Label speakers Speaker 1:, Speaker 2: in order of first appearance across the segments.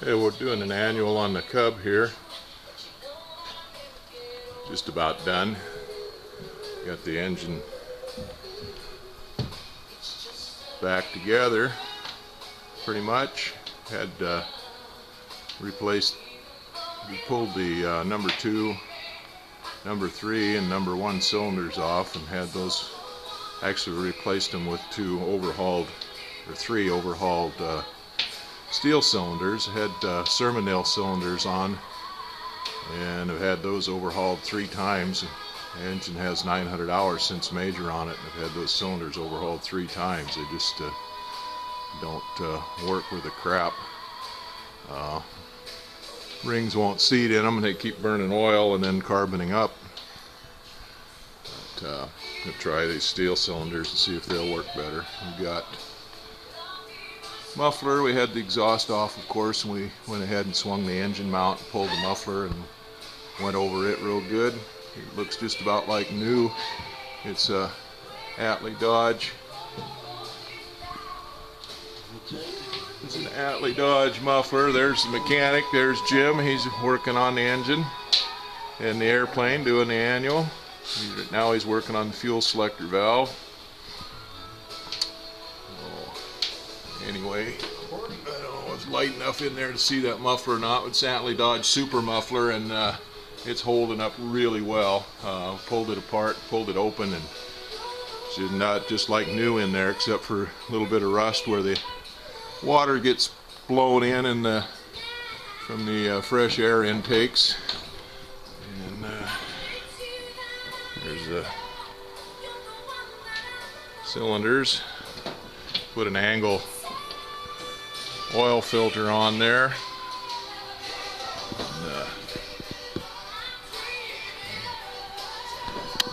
Speaker 1: Hey, we're doing an annual on the Cub here. Just about done. Got the engine back together pretty much. Had replaced, we pulled the number 2, number 3 and number 1 cylinders off and had those, actually replaced them with 3 overhauled steel cylinders. Had Sermonel cylinders on, and I've had those overhauled 3 times. The engine has 900 hours since major on it, and I've had those cylinders overhauled 3 times. They just don't work with the crap. Rings won't seat in them, and they keep burning oil and then carboning up. But I'm going to try these steel cylinders and see if they'll work better. We've got muffler. We had the exhaust off, of course, and we went ahead and swung the engine mount, pulled the muffler, and went over it real good. It looks just about like new. It's a Atlee Dodge. It's an Atlee Dodge muffler. There's the mechanic. There's Jim. He's working on the engine and the airplane, doing the annual. Now he's working on the fuel selector valve. Anyway, I don't know if it's light enough in there to see that muffler or not. It's Atlee Dodge Super Muffler, and it's holding up really well. Pulled it apart, pulled it open, and it's not just like new in there, except for a little bit of rust where the water gets blown in and from the fresh air intakes. And there's the cylinders. Put an angle oil filter on there.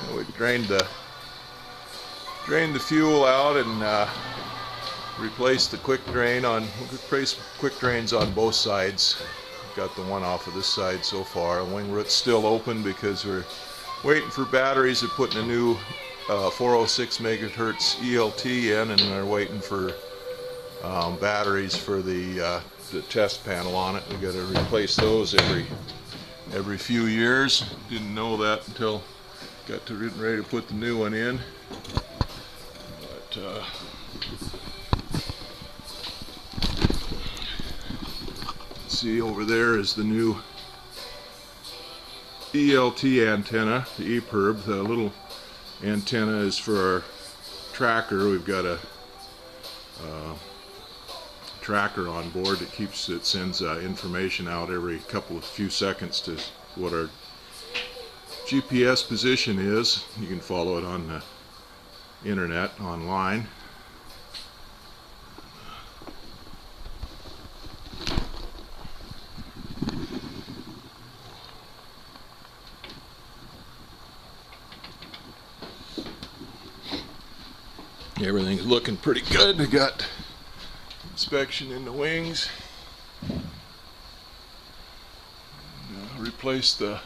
Speaker 1: And we drained the fuel out and replaced the quick drain on. We replaced quick drains on both sides. Got the one off of this side so far. The wing root's still open because we're waiting for batteries. They're putting a new 406 megahertz ELT in, and they're waiting for batteries for the test panel on it. We got to replace those every few years. Didn't know that until got to getting ready to put the new one in. But see, over there is the new ELT antenna, the EPIRB. The little antenna is for our tracker. We've got a tracker on board that sends information out every few seconds to what our GPS position is. You can follow it on the internet online. Everything's looking pretty good. We got inspection in the wings. Replaced the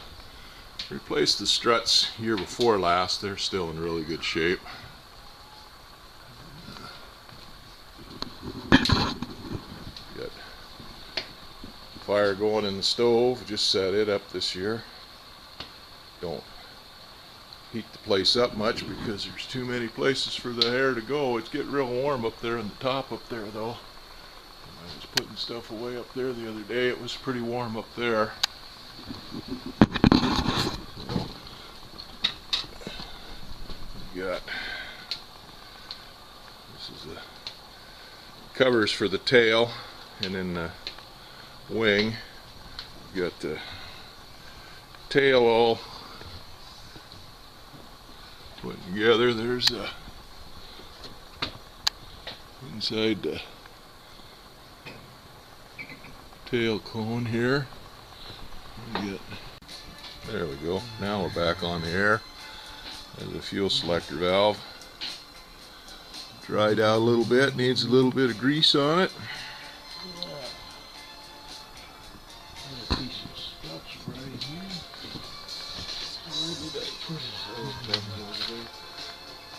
Speaker 1: struts year before last. They're still in really good shape. Got fire going in the stove. Just set it up this year. Don't heat the place up much because there's too many places for the air to go. It's getting real warm up there in the top up there though. I was putting stuff away up there the other day. It was pretty warm up there. Got this is the covers for the tail, and then the wing. Got the tail all put together. There's inside the tail cone here. There we go. Now we're back on the air. There's the fuel selector valve. Dried out a little bit. Needs a little bit of grease on it.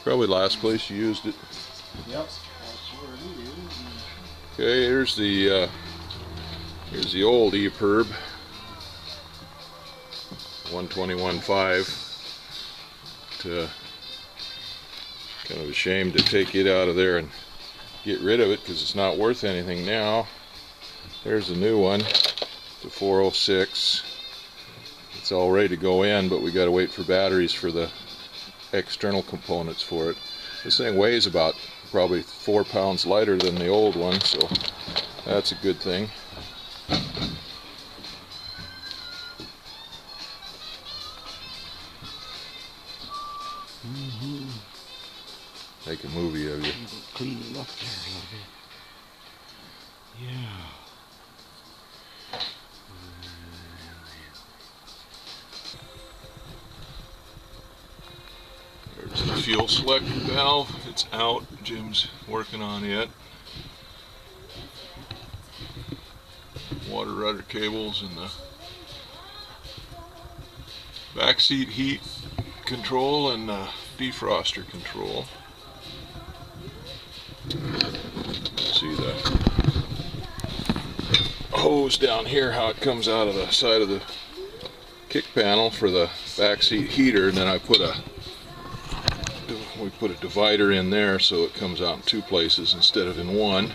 Speaker 1: Probably last place you used it.
Speaker 2: Yep, that's where it is.
Speaker 1: Okay, here's the Here's the old EPIRB 121.5. Kind of ashamed to take it out of there and get rid of it because it's not worth anything now. There's the new one, the 406. It's all ready to go in, but we got to wait for batteries for the external components for it. This thing weighs about probably 4 pounds lighter than the old one, so that's a good thing. Make a movie of you.
Speaker 2: Clean it up there a little bit. Yeah.
Speaker 1: There's the fuel select valve. It's out. Jim's working on it. Water rudder cables and the backseat heat control and defroster control. See the hose down here, how it comes out of the side of the kick panel for the backseat heater, and then we put a divider in there so it comes out in 2 places instead of in 1.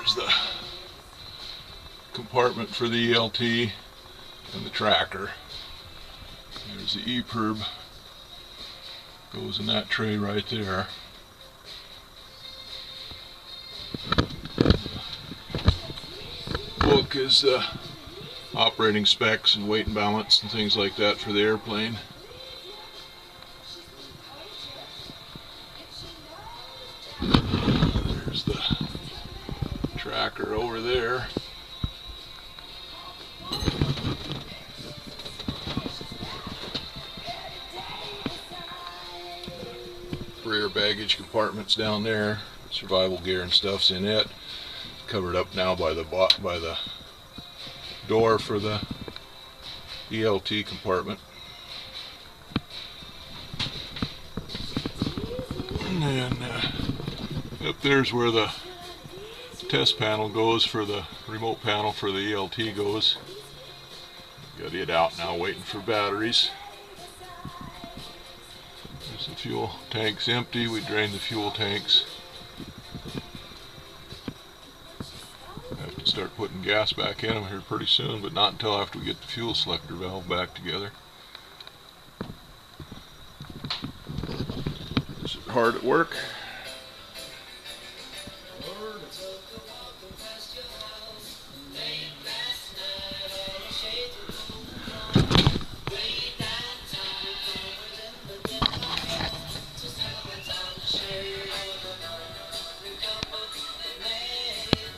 Speaker 1: There's the compartment for the ELT and the tracker. There's the EPIRB. Goes in that tray right there. Book is the operating specs and weight and balance and things like that for the airplane. There's the tracker over there. Rear baggage compartments down there. Survival gear and stuff's in it. Covered up now by the door for the ELT compartment. And then up there's where the test panel goes for the remote panel for the ELT goes. Got it out now waiting for batteries. There's the fuel tank's empty. We drained the fuel tanks. Have to start putting gas back in them here pretty soon, but not until after we get the fuel selector valve back together. Is it hard at work?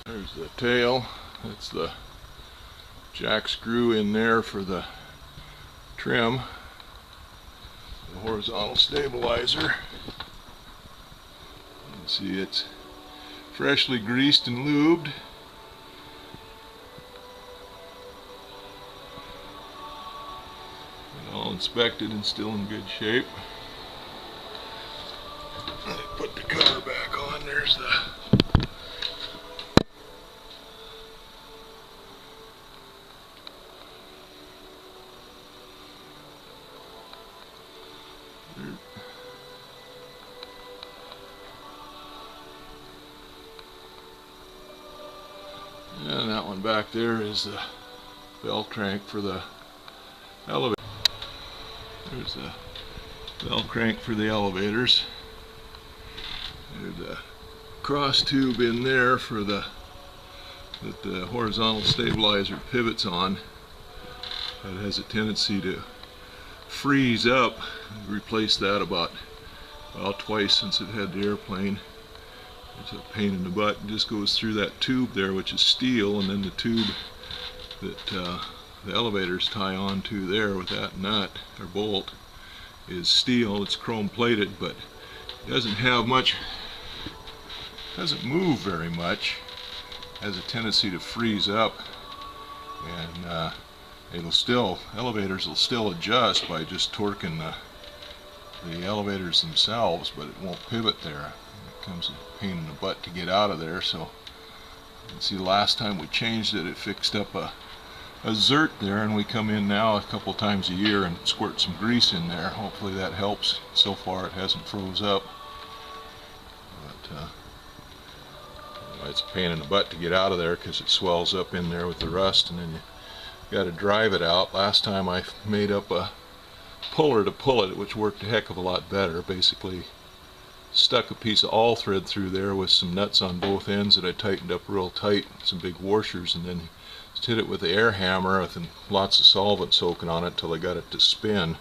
Speaker 1: There's the tail. That's the jack screw in there for the trim. The horizontal stabilizer. You can see it's freshly greased and lubed. And all inspected and still in good shape. Put the cover back on. There's the and that one back there is the bell crank for the elevator. There's the bell crank for the elevators. There's a cross tube in there for that the horizontal stabilizer pivots on. That has a tendency to freeze up. I've replaced that about twice since it had the airplane. It's a pain in the butt. It just goes through that tube there, which is steel, and then the tube that the elevators tie on to there with that nut or bolt is steel. It's chrome plated, but doesn't have much, doesn't move very much, has a tendency to freeze up, and elevators will still adjust by just torquing the elevators themselves, but it won't pivot there. It becomes a pain in the butt to get out of there. So you can see the last time we changed it, it fixed up a zert there, and we come in now a couple times a year and squirt some grease in there. Hopefully that helps. So far it hasn't froze up, but anyway, it's a pain in the butt to get out of there because it swells up in there with the rust, and then you got to drive it out. Last time I made up a puller to pull it, which worked a heck of a lot better. Basically stuck a piece of all thread through there with some nuts on both ends that I tightened up real tight, some big washers, and then just hit it with the air hammer with lots of solvent soaking on it till I got it to spin,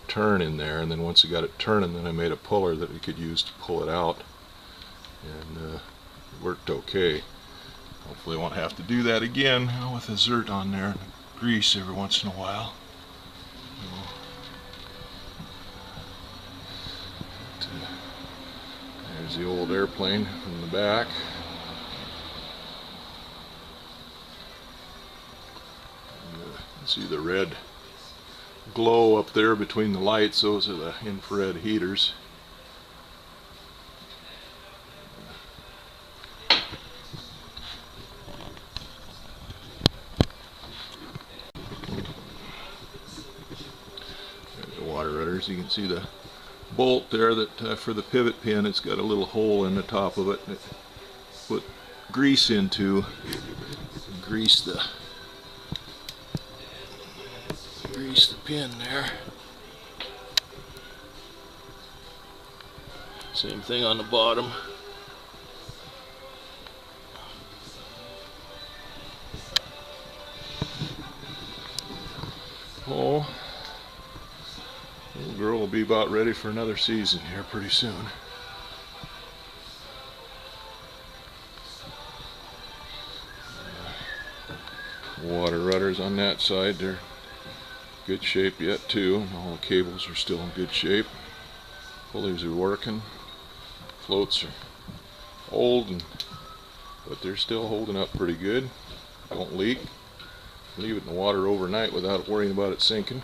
Speaker 1: turn in there, and then once I got it turning, then I made a puller that we could use to pull it out, and it worked okay. Hopefully I won't have to do that again with a zert on there and grease every once in a while. There's the old airplane from the back. See the red glow up there between the lights. Those are the infrared heaters. There's the water rudders. You can see the bolt there that for the pivot pin. It's got a little hole in the top of it. And it put grease into and grease the pin there. Same thing on the bottom. Oh, little girl will be about ready for another season here pretty soon. Water rudders on that side, they're good shape yet too. All the cables are still in good shape. Pulleys are working. Floats are old, but they're still holding up pretty good. Don't leak. Leave it in the water overnight without worrying about it sinking.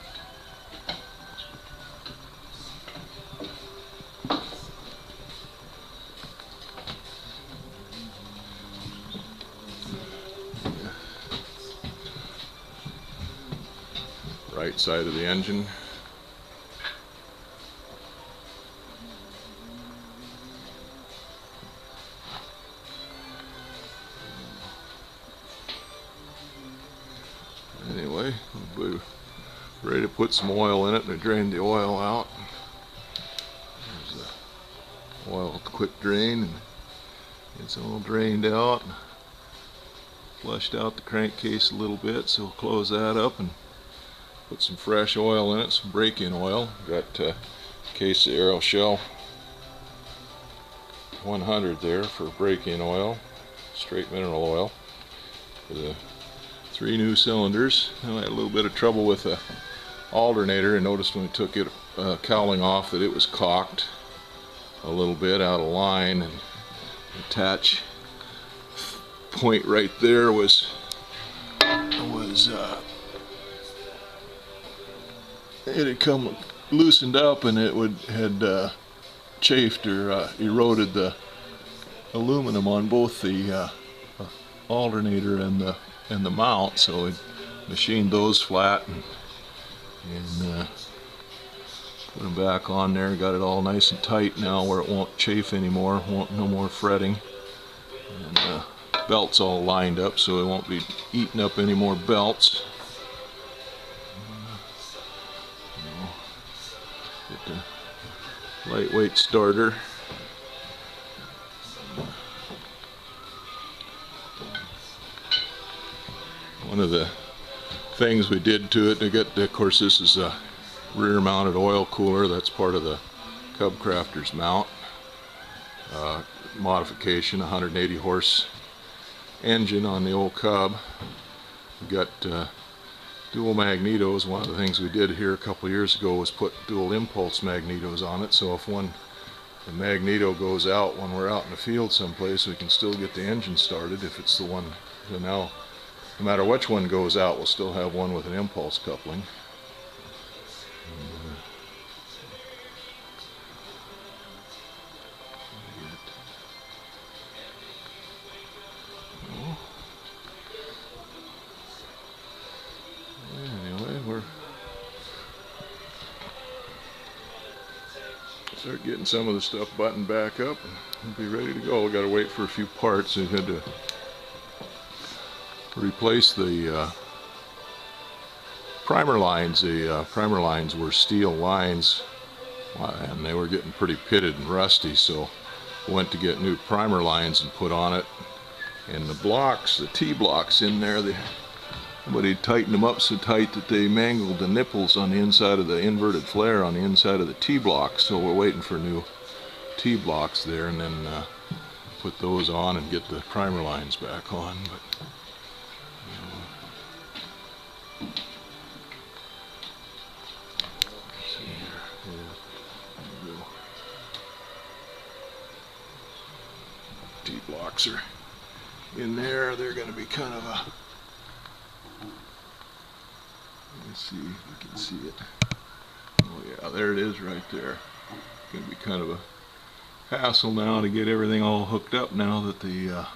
Speaker 1: Right side of the engine. Anyway, we're ready to put some oil in it, and I drained the oil out. There's the oil quick drain, and it's all drained out. Flushed out the crankcase a little bit, so we'll close that up and put some fresh oil in it, some break-in oil. Got a case of Aeroshell 100 there for break-in oil, straight mineral oil for the 3 new cylinders. Now I had a little bit of trouble with the alternator. I noticed when we took it cowling off that it was cocked a little bit out of line, and the attach point right there was it had come loosened up, and it had chafed or eroded the aluminum on both the alternator and the mount, so it machined those flat and put them back on there. Got it all nice and tight now where it won't chafe anymore, no more fretting, and belts all lined up so it won't be eating up any more belts. Get the lightweight starter. One of the things we did to it, of course this is a rear mounted oil cooler. That's part of the Cub Crafters mount. Modification, 180 horse engine on the old Cub. We got dual magnetos. One of the things we did here a couple years ago was put dual impulse magnetos on it, so if one the magneto goes out when we're out in the field someplace, we can still get the engine started if it's the one. So now, no matter which one goes out, we'll still have one with an impulse coupling. Anyway, we're start getting some of the stuff buttoned back up and we'll be ready to go. We got to wait for a few parts. We had to replace the primer lines. The primer lines were steel lines and they were getting pretty pitted and rusty, so we went to get new primer lines and put on it. And the blocks, the T-blocks in there, somebody tightened them up so tight that they mangled the nipples on the inside of the inverted flare on the inside of the T-blocks. So we're waiting for new T-blocks there, and then put those on and get the primer lines back on. But let's see here. Yeah, there we go. T-blocks are in there. They're going to be kind of a, let's see if we can see it. Oh yeah, there it is right there. It's going to be kind of a hassle now to get everything all hooked up now that the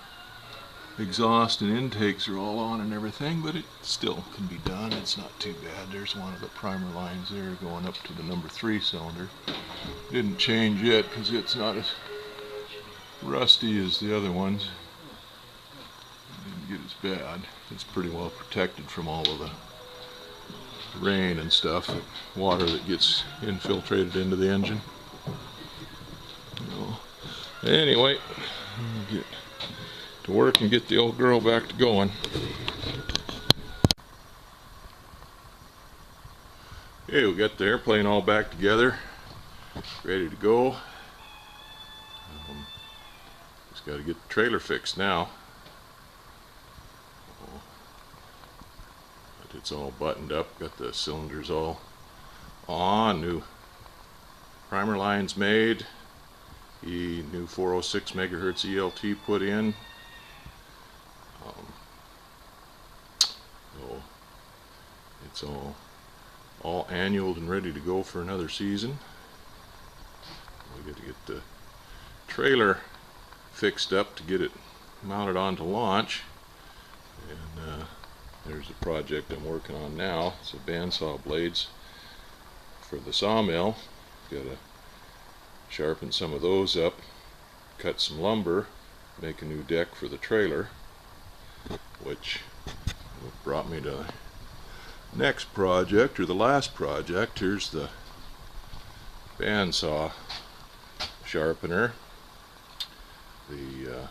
Speaker 1: exhaust and intakes are all on and everything, but it still can be done. It's not too bad. There's one of the primer lines there going up to the number 3 cylinder. Didn't change yet because it's not as rusty as the other ones. Didn't get as bad. It's pretty well protected from all of the rain and stuff, water that gets infiltrated into the engine. Anyway, we'll get to work and get the old girl back to going. Okay, we got the airplane all back together, ready to go. Just got to get the trailer fixed now. But it's all buttoned up, got the cylinders all on, new primer lines made, the new 406 megahertz ELT put in. So it's all annualed and ready to go for another season. We got to get the trailer fixed up to get it mounted onto launch, and there's the project I'm working on now. It's a bandsaw blades for the sawmill. Got to sharpen some of those up, cut some lumber, make a new deck for the trailer, which brought me to the next project, or the last project. Here's the bandsaw sharpener. The